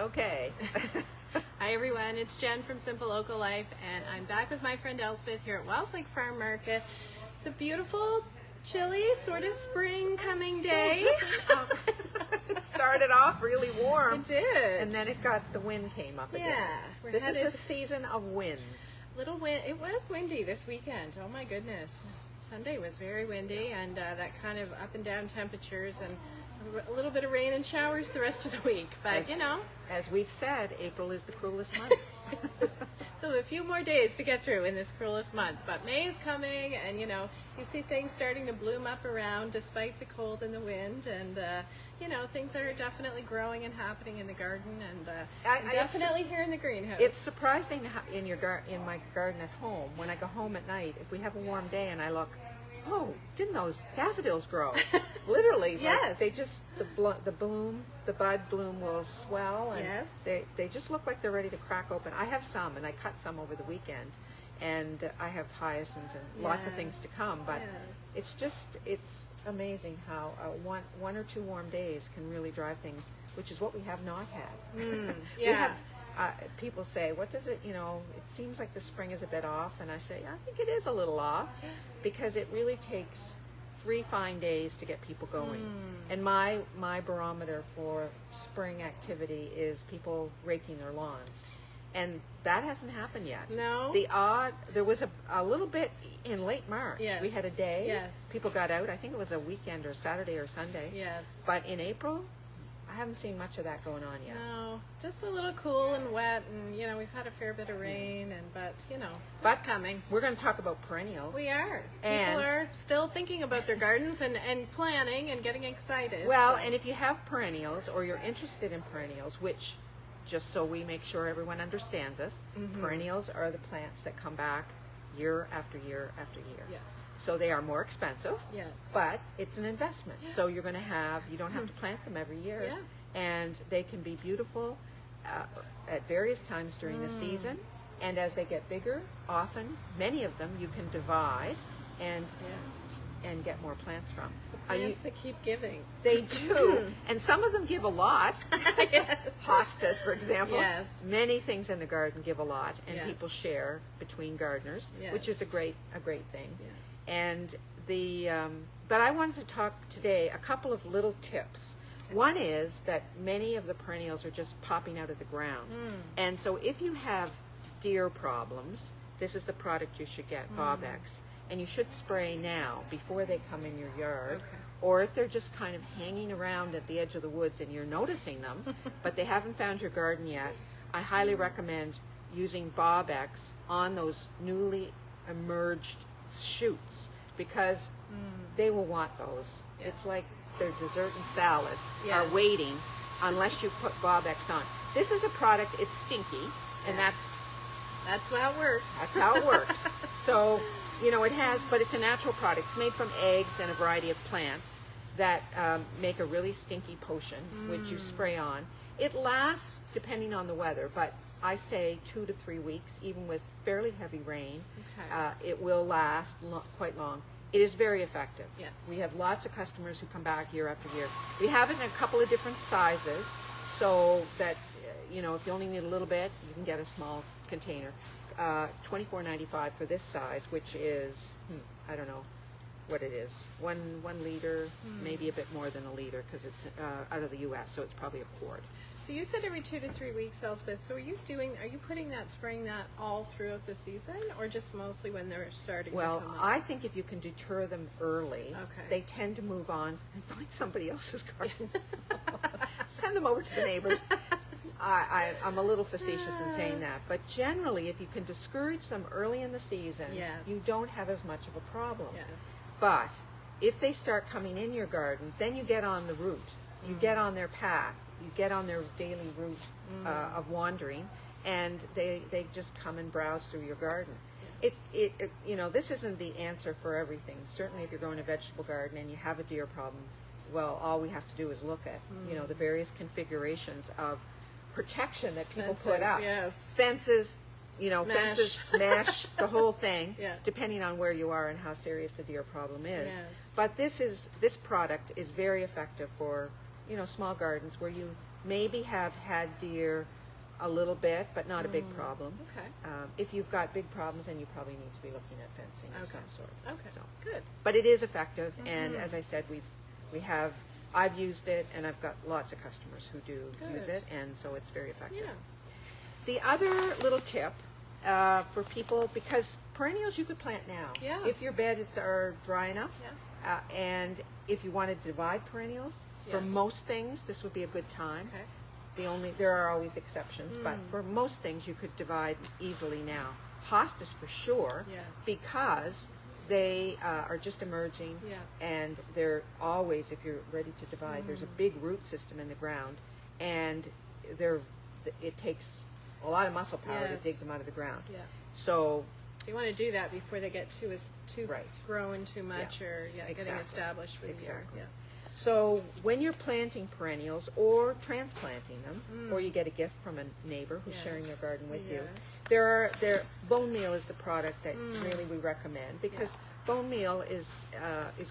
okay. Hi everyone, it's Jen from Simple Local Life, and I'm back with my friend Elspeth here at Wile Lake Farm Market. It's a beautiful, chilly, sort of spring coming day. It started off really warm. It did. And then the wind came up again. Yeah. This is a season of winds. Little wind. It was windy this weekend. Oh my goodness. Sunday was very windy, and that kind of up and down temperatures, and a little bit of rain and showers the rest of the week. But as we've said, April is the cruelest month. So a few more days to get through in this cruelest month, but May is coming, and you see things starting to bloom up around despite the cold and the wind, and things are definitely growing and happening in the garden, and definitely here in the greenhouse. It's surprising how in my garden at home, when I go home at night, if we have a warm day and I look, oh, didn't those daffodils grow? Literally, yes. They just the bud bloom will swell, and yes. they just look like they're ready to crack open. I have some, and I cut some over the weekend, and I have hyacinths and lots of things to come. But it's amazing how one or two warm days can really drive things, which is what we have not had. Yeah. People say, what does it, it seems like the spring is a bit off, and I say, I think it is a little off, because it really takes 3 fine days to get people going. And my barometer for spring activity is people raking their lawns. And that hasn't happened yet. No. There was a little bit in late March. Yes. We had a day. Yes. People got out. I think it was a weekend or Saturday or Sunday. Yes. But in April, I haven't seen much of that going on yet. No, just a little cool and wet, and we've had a fair bit of rain, but it's coming. We're going to talk about perennials. We are. And people are still thinking about their gardens and planning and getting excited. Well, and if you have perennials or you're interested in perennials, which, just so we make sure everyone understands us, perennials are the plants that come back year after year after year. Yes. So they are more expensive. Yes. But it's an investment. Yeah. So you don't have to plant them every year. Yeah. And they can be beautiful at various times during the season. And as they get bigger, many of them you can divide and get more plants from. Plants that keep giving. They do. And some of them give a lot. Yes. Hostas, for example. Yes. Many things in the garden give a lot, and Yes. people share between gardeners, Yes. which is a great thing. Yeah. And but I wanted to talk today a couple of little tips. Okay. One is that many of the perennials are just popping out of the ground. And so if you have deer problems, this is the product you should get, Bob-X. And you should spray now before they come in your yard. Okay. Or if they're just kind of hanging around at the edge of the woods and you're noticing them, but they haven't found your garden yet, I highly recommend using Bob-X on those newly emerged shoots, because they will want those. Yes. It's like their dessert and salad are Yes. waiting unless you put Bob-X on. This is a product, it's stinky, and that's how it works. That's how it works. So, but it's a natural product. It's made from eggs and a variety of plants that make a really stinky potion, which you spray on. It lasts, depending on the weather, but I say 2 to 3 weeks, even with fairly heavy rain. Okay. It will last quite long. It is very effective. Yes. We have lots of customers who come back year after year. We have it in a couple of different sizes, so that, if you only need a little bit, you can get a small container. $24.95 for this size, which is, I don't know what it is, one liter, maybe a bit more than a liter, because it's out of the U.S., so it's probably a quart. So you said every 2 to 3 weeks, Elspeth. So are you spraying that all throughout the season, or just mostly when they're starting to come up? Well, I think if you can deter them early, Okay. they tend to move on and find somebody else's garden. Send them over to the neighbors. I'm a little facetious in saying that, but generally, if you can discourage them early in the season, Yes. you don't have as much of a problem. Yes. But if they start coming in your garden, then you get on the route. You get on their path. You get on their daily route of wandering, and they just come and browse through your garden. Yes. This isn't the answer for everything. Certainly, if you're growing a vegetable garden and you have a deer problem, well, all we have to do is look at the various configurations of protection that people put up. Yes. Fences, Mesh. fences, mesh, the whole thing, Yeah. depending on where you are and how serious the deer problem is. Yes. But this product is very effective for, small gardens where you maybe have had deer a little bit, but not a big problem. Okay. If you've got big problems, then you probably need to be looking at fencing of some sort. Okay. So, Good. but it is effective, and as I said, I've used it, and I've got lots of customers who do use it, and so it's very effective. Yeah. The other little tip for people, because perennials you could plant now. Yeah. If your beds are dry enough, Yeah. and if you wanted to divide perennials, for Yes. most things this would be a good time. Okay. There are always exceptions, but for most things you could divide easily now. Hostas for sure, Yes. because they are just emerging, Yeah. and they're always, if you're ready to divide, there's a big root system in the ground, and it takes a lot of muscle power to Yes. dig them out of the ground. Yeah. So So you want to do that before they get too Right. grown too much, or getting Exactly. established for the year. Exactly. Yeah. So when you're planting perennials or transplanting them, or you get a gift from a neighbor who's sharing their garden with you, bone meal is the product that really we recommend, because bone meal is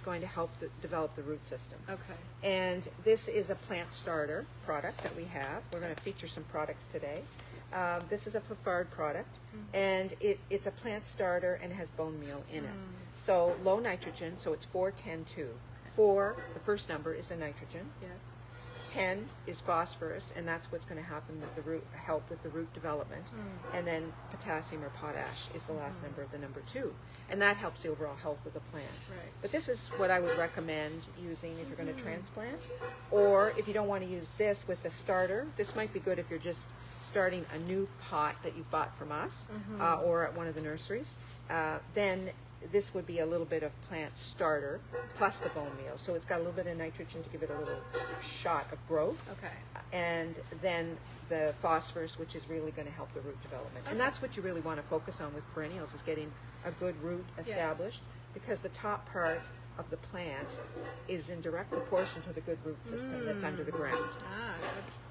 going to help develop the root system. Okay. And this is a plant starter product that we have. We're going to feature some products today. This is a Fafard product, and it's a plant starter and has bone meal in it. So low nitrogen, so it's 4-10-2. 4, the first number, is the nitrogen. Yes. 10 is phosphorus, and that's what's going to happen with the root, help with the root development. And then potassium or potash is the last number of the number 2, and that helps the overall health of the plant. Right. But this is what I would recommend using if you're going to transplant, or if you don't want to use this with the starter. This might be good if you're just starting a new pot that you've bought from us, or at one of the nurseries. Then this would be a little bit of plant starter plus the bone meal. So it's got a little bit of nitrogen to give it a little shot of growth. Okay. And then the phosphorus, which is really going to help the root development. And that's what you really want to focus on with perennials, is getting a good root established, because the top part of the plant is in direct proportion to the good root system that's under the ground. Ah,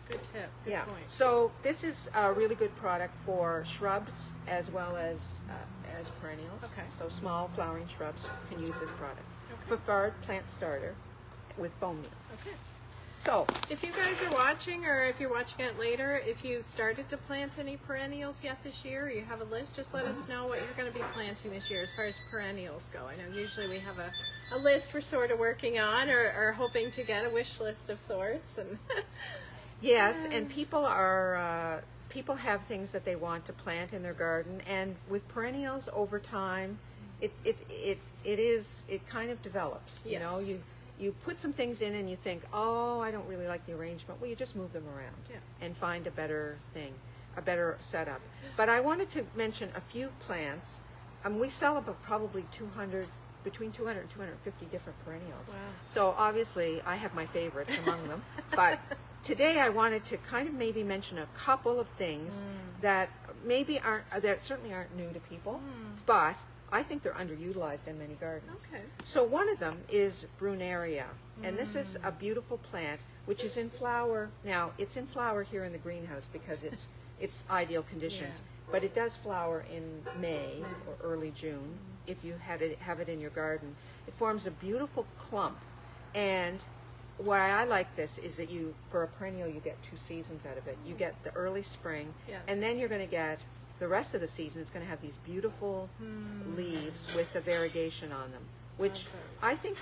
good tip. Good Yeah. point. So this is a really good product for shrubs as well as perennials. Okay. So small flowering shrubs can use this product. Fafard plant starter with bone meal. Okay. So If you guys are watching, or if you're watching it later, if you started to plant any perennials yet this year, or you have a list, just let us know what you're going to be planting this year as far as perennials go. I know usually we have a list we're sort of working on, or hoping to get a wish list of sorts. And yes, and people have things that they want to plant in their garden, and with perennials over time, it kind of develops. You know, Yes. you put some things in and you think, oh, I don't really like the arrangement. Well, you just move them around and find a better thing, a better setup. But I wanted to mention a few plants. We sell about probably between 200 and 250 different perennials. Wow. So obviously I have my favorites among them. But today I wanted to kind of maybe mention a couple of things that certainly aren't new to people, but I think they're underutilized in many gardens. Okay. So one of them is Brunaria, and this is a beautiful plant which is in flower. Now, it's in flower here in the greenhouse because it's ideal conditions, but it does flower in May or early June if you have it in your garden. It forms a beautiful clump, and why I like this is that for a perennial, you get 2 seasons out of it. You get the early spring, and then you're going to get the rest of the season. It's going to have these beautiful leaves with the variegation on them, which I think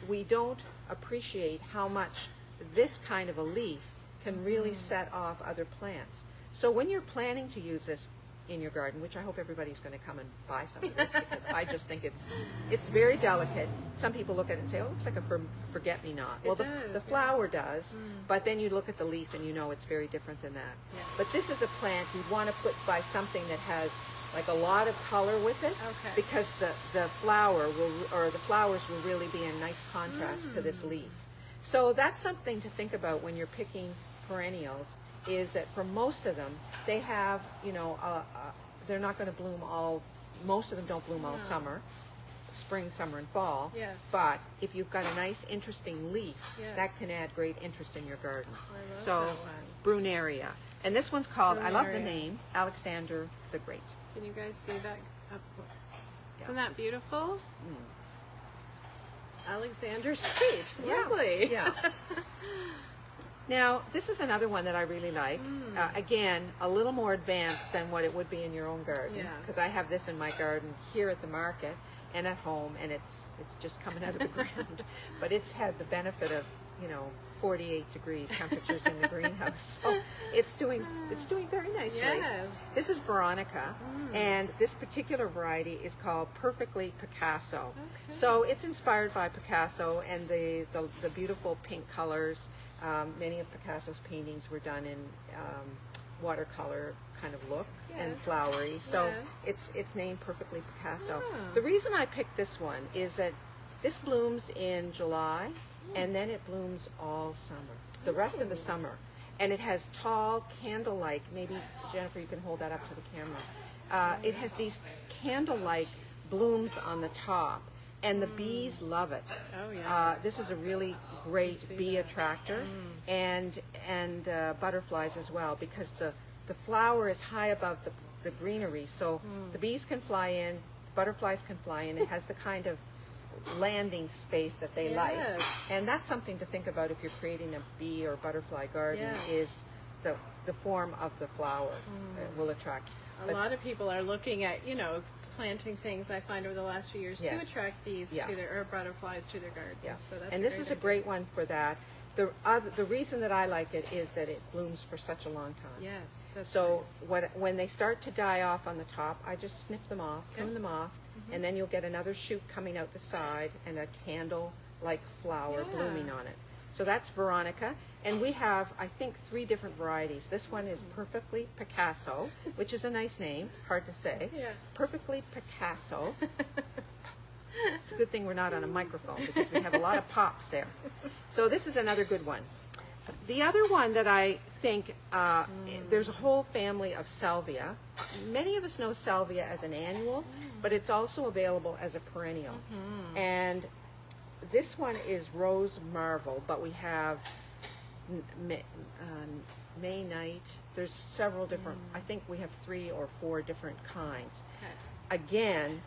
we don't appreciate how much this kind of a leaf can really set off other plants. So when you're planning to use this in your garden, which I hope everybody's going to come and buy some of this, because I just think it's very delicate. Some people look at it and say, oh, it looks like a forget-me-not. Well, the flower does, but then you look at the leaf and you know it's very different than that. Yeah. But this is a plant you want to put by something that has like a lot of color with it, because the flowers will really be in nice contrast to this leaf. So that's something to think about when you're picking perennials, is that for most of them, they have, they're not going to bloom most of them don't bloom all summer, spring, summer, and fall. Yes. But if you've got a nice, interesting leaf, that Yes. can add great interest in your garden. I love So, that one. Brunaria. And this one's called, I love the Brunaria. name, Alexander the Great. Can you guys see that up close? Yeah. Isn't that beautiful? Alexander's Great. Yeah. Lovely. Yeah. Now, this is another one that I really like. Again, a little more advanced than what it would be in your own garden. Yeah. Because I have this in my garden here at the market and at home, and it's just coming out of the ground. But it's had the benefit of, 48-degree temperatures in the greenhouse. So it's doing very nicely. Yes. This is Veronica, and this particular variety is called Perfectly Picasso. Okay. So it's inspired by Picasso and the beautiful pink colors. Many of Picasso's paintings were done in watercolor kind of look and Yes. flowery. So Yes. it's named Perfectly Picasso. Oh. The reason I picked this one is that this blooms in July, and then it blooms all summer, the rest of the summer. And it has tall, candle-like, maybe, Jennifer, you can hold that up to the camera. It has these candle-like blooms on the top, and the bees love it. Oh, yes. This is a really great see bee that. attractor, and butterflies as well, because the flower is high above the greenery, so the bees can fly in, butterflies can fly in. It has the kind of landing space that they like, Yes. and that's something to think about if you're creating a bee or butterfly garden. Yes. Is the form of the flower will attract. A lot of people are looking at, planting things I find over the last few years to Yes. attract bees Yeah. to their, or butterflies to their gardens. Yeah. So that's And this is a idea. great one for that. The reason that I like it is that it blooms for such a long time. Yes, that's So nice. when they start to die off on the top, I just snip them off, prune them off, and then you'll get another shoot coming out the side and a candle-like flower Yeah. blooming on it. So that's Veronica, and we have, I think, 3 different varieties. This one is Perfectly Picasso, which is a nice name, hard to say. Yeah. Perfectly Picasso. It's a good thing we're not on a microphone because we have a lot of pops there. So this is another good one. The other one that I think, there's a whole family of salvia. Many of us know salvia as an annual, but it's also available as a perennial. And this one is Rose Marvel, but we have May Night. There's several different, I think we have 3 or 4 different kinds. Okay. Again,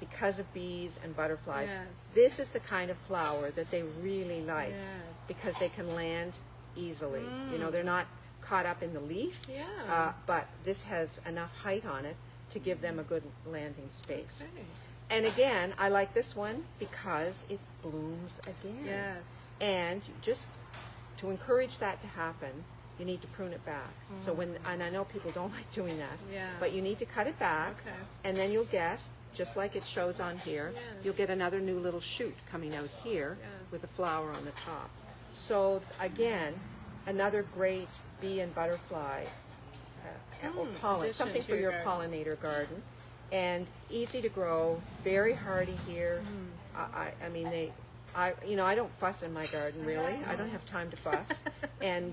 because of bees and butterflies, Yes. this is the kind of flower that they really like Yes. because they can land easily. They're not caught up in the leaf, Yeah. but this has enough height on it to give them a good landing space. Okay. And again, I like this one because it blooms again. Yes. And just to encourage that to happen, you need to prune it back. So and I know people don't like doing that, Yeah. but you need to cut it back, Okay. and then you'll get, just like it shows on here, Yes. you'll get another new little shoot coming out here Yes. with a flower on the top. So again, another great bee and butterfly or pollen, addition something to for your your garden. pollinator garden, and easy to grow, very hardy here. I mean, I don't fuss in my garden really. I don't have time to fuss, and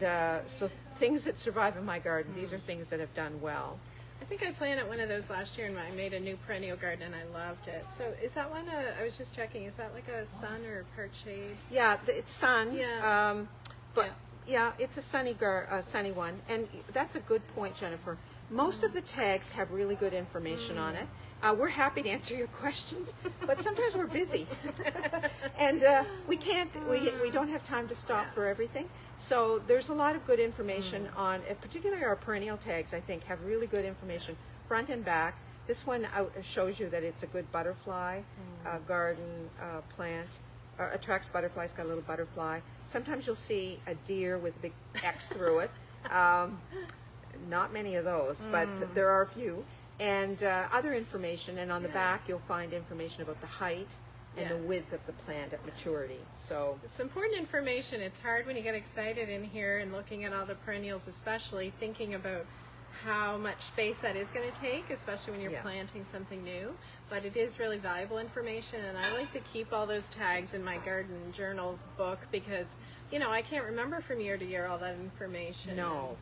so things that survive in my garden, these are things that have done well. I think I planted one of those last year, and I made a new perennial garden, and I loved it. So is that one? I was just checking. Is that like a sun or part shade? Yeah, it's sun. Yeah. But yeah, it's a sunny one, and that's a good point, Jennifer. Most of the tags have really good information on it. We're happy to answer your questions, but sometimes we're busy, and we can't. We don't have time to stop for everything. So there's a lot of good information on, particularly our perennial tags. I think have really good information front and back. This one shows you that it's a good butterfly garden plant. Attracts butterflies. Got a little butterfly. Sometimes you'll see a deer with a big X through it. Not many of those, but there are a few. And other information, and on the back you'll find information about the height and the width of the plant at maturity. So It's important information. It's hard when you get excited in here and looking at all the perennials, especially thinking about how much space that is going to take, especially when you're planting something new. But it is really valuable information, and I like to keep all those tags in my garden journal book because, I can't remember from year to year all that information. no,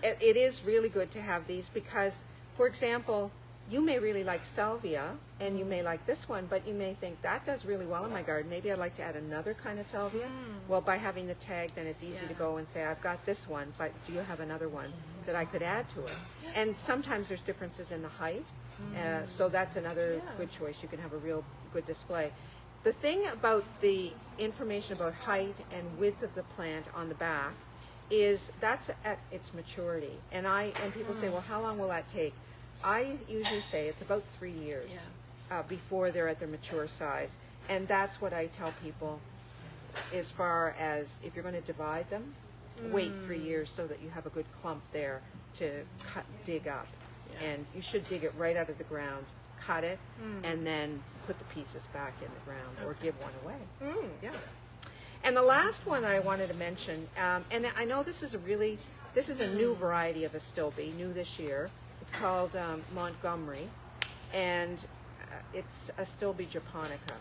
it is really good to have these because, for example, you may really like salvia and you may like this one, but you may think that does really well in my garden. Maybe I'd like to add another kind of salvia. Well, by having the tag, then it's easy to go and say, I've got this one, but do you have another one that I could add to it? And sometimes there's differences in the height, so that's another good choice. You can have a real good display. The thing about the information about height and width of the plant on the back that's at its maturity. And people say, well, how long will that take? I usually say it's about 3 years before they're at their mature size. And that's what I tell people as far as if you're going to divide them, wait 3 years so that you have a good clump there to dig up. And you should dig it right out of the ground, cut it, and then put the pieces back in the ground or give one away. Yeah. And the last one I wanted to mention, and I know this is a new variety of astilbe, new this year. It's called Montgomery, and it's Astilbe japonica.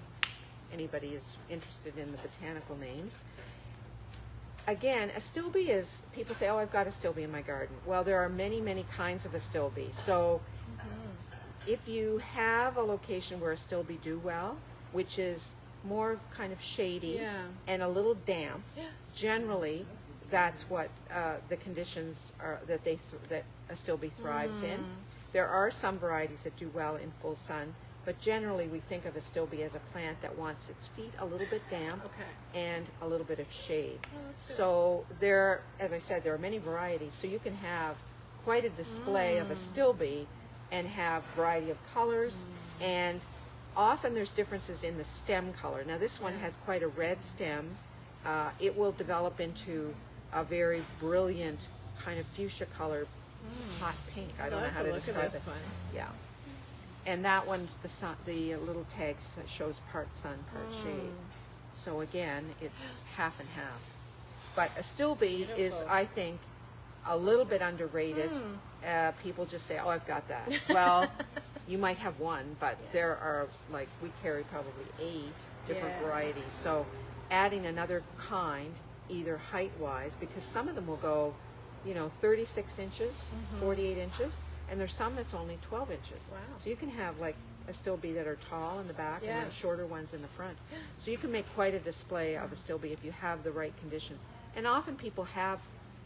Anybody is interested in the botanical names. Again, astilbe is, people say, oh, I've got astilbe in my garden. Well, there are many, many kinds of astilbe. So if you have a location where astilbe do well, which is more kind of shady and a little damp, generally that's what the conditions are that astilbe thrives in. There are some varieties that do well in full sun, but generally we think of astilbe as a plant that wants its feet a little bit damp and a little bit of shade. So as I said, there are many varieties. So you can have quite a display of astilbe and have variety of colors, and often there's differences in the stem color. Now this one has quite a red stem. It will develop into a very brilliant kind of fuchsia color, hot pink. I don't know how to describe it. Yeah. And that one, the little tag shows part sun, part shade. So again, it's half and half. But astilbe is, I think, a little bit underrated. People just say, oh, I've got that. Well, you might have one, but there are, like, we carry probably 8 different varieties. So adding another kind, either height-wise, because some of them will go, 36 inches, 48 inches, and there's some that's only 12 inches. Wow. So you can have, like, astilbe that are tall in the back and then shorter ones in the front. So you can make quite a display of astilbe if you have the right conditions. And often people have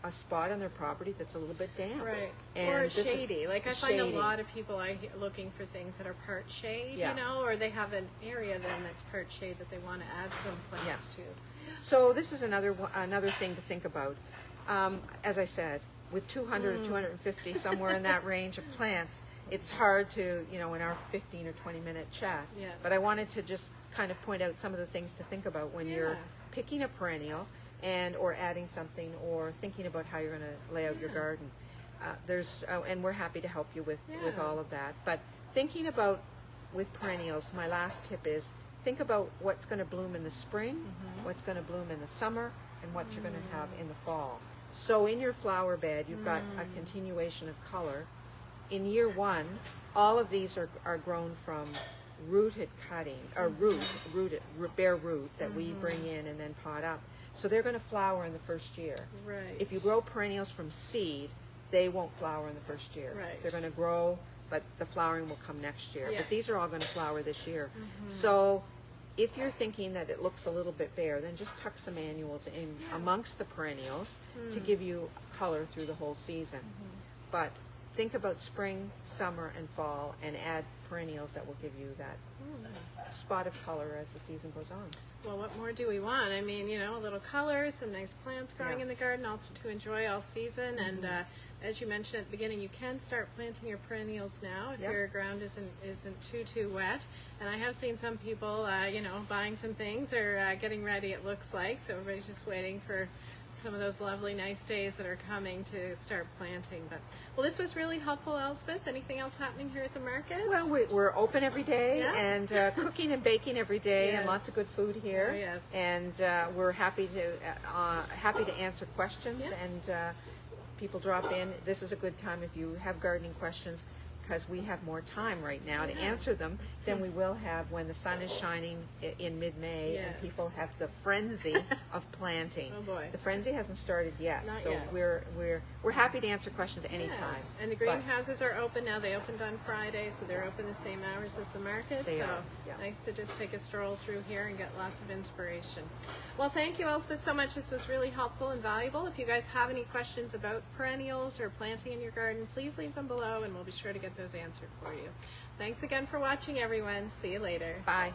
a spot on their property that's a little bit damp. Right. And or shady. Like I find shady. a lot of people are looking for things that are part shade, or they have an area then that's part shade that they want to add some plants to. So this is another thing to think about. As I said, with 200 or 250, somewhere in that range of plants, it's hard to, in our 15 or 20 minute chat. Yeah. But I wanted to just kind of point out some of the things to think about when you're picking a perennial or adding something or thinking about how you're going to lay out your garden. And we're happy to help you with all of that. But thinking about with perennials, my last tip is think about what's going to bloom in the spring, what's going to bloom in the summer, and what you're going to have in the fall. So in your flower bed, you've got a continuation of color. In year 1, all of these are grown from rooted cutting, or bare root that we bring in and then pot up. So they're going to flower in the first year. Right. If you grow perennials from seed, they won't flower in the first year. Right. They're going to grow, but the flowering will come next year. Yes. But these are all going to flower this year. So if you're thinking that it looks a little bit bare, then just tuck some annuals in amongst the perennials to give you color through the whole season. But think about spring, summer, and fall, and add perennials that will give you that spot of color as the season goes on. Well, what more do we want? I mean, a little color, some nice plants growing in the garden, all to enjoy all season. And as you mentioned at the beginning, you can start planting your perennials now if your ground isn't too wet. And I have seen some people, buying some things or getting ready. It looks like so everybody's just waiting for some of those lovely nice days that are coming to start planting. But this was really helpful, Elspeth. Anything else happening here at the market? Well, we're open every day and cooking and baking every day, and lots of good food here. Oh, yes. And we're happy to answer questions and people drop in. This is a good time if you have gardening questions, because we have more time right now to answer them than we will have when the sun is shining in mid-May and people have the frenzy of planting. Oh boy. The frenzy hasn't started yet. Not so yet. we're happy to answer questions anytime. And the greenhouses are open now. They opened on Friday, so they're open the same hours as the market. They are, nice to just take a stroll through here and get lots of inspiration. Well, thank you, Elspeth, so much. This was really helpful and valuable. If you guys have any questions about perennials or planting in your garden, please leave them below and we'll be sure to get those answered for you. Thanks again for watching, everyone. See you later. Bye.